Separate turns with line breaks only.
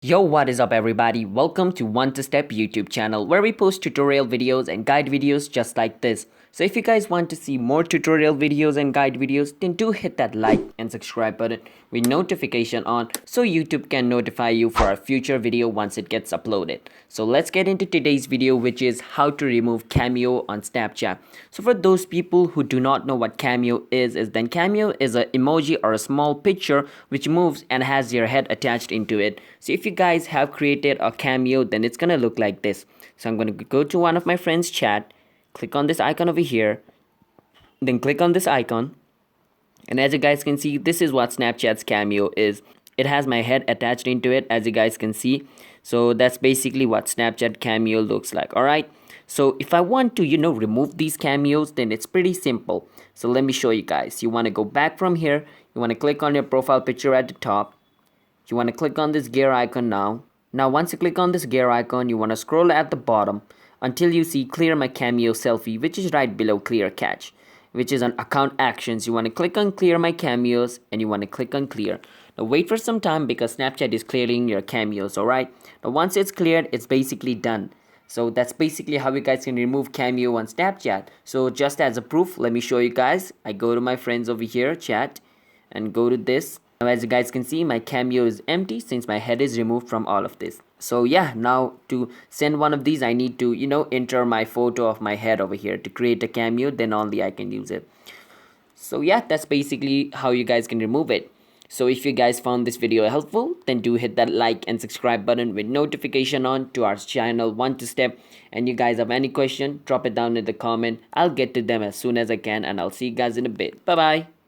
Yo, what is up everybody? Welcome to One to Step YouTube channel where we post tutorial videos and guide videos just like this. So if you guys want to see more tutorial videos and guide videos, then do hit that like and subscribe button with notification on so YouTube can notify you for a future video once it gets uploaded. So let's get into today's video, which is how to remove Cameo on Snapchat. So for those people who do not know what Cameo is then Cameo is an emoji or a small picture which moves and has your head attached into it. So if you guys have created a Cameo, then it's gonna look like this. So I'm gonna go to one of my friends' chat, click on this icon over here, then click on this icon, and as you guys can see, this is what Snapchat's Cameo is. It has my head attached into it, as you guys can see. So that's basically what Snapchat Cameo looks like. Alright, so if I want to remove these cameos, then it's pretty simple. So let me show you guys. You want to go back from here, you want to click on your profile picture at the top, you want to click on this gear icon now. Now once you click on this gear icon, you want to scroll at the bottom until you see clear my Cameo selfie, which is right below clear catch, which is on account actions. You want to click on clear my cameos and you want to click on clear. Now wait for some time because Snapchat is clearing your cameos. Alright, now once it's cleared, it's basically done. So that's basically how you guys can remove Cameo on Snapchat. So just as a proof, let me show you guys. I go to my friends over here chat and go to this. Now as you guys can see, my Cameo is empty since my head is removed from all of this. So yeah, now to send one of these, I need to enter my photo of my head over here to create a Cameo, then only I can use it. So yeah, that's basically how you guys can remove it. So if you guys found this video helpful, then do hit that like and subscribe button with notification on to our channel One to Step. And you guys have any question, drop it down in the comment. I'll get to them as soon as I can, and I'll see you guys in a bit. Bye bye.